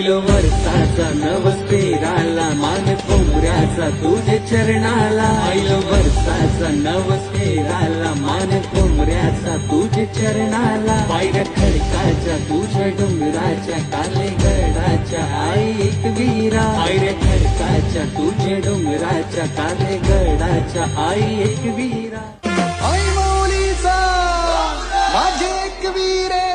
ILO वर्षाचा नवस पेराला मान कोंबऱ्याचा तुझे चरणाला आईलो वर्षाचा नवस पेराला मान कोंबऱ्याचा तुझे चरणाला पायऱ्या खडकाच्या तुझ्या डोंगराच्या काले गडाच्या आई एक वीरा पायऱ्या खडकाच्या तुझ्या डोंगराच्या काले गडाच्या आई एक वीरा आई माऊलीचा माझे एक वीरे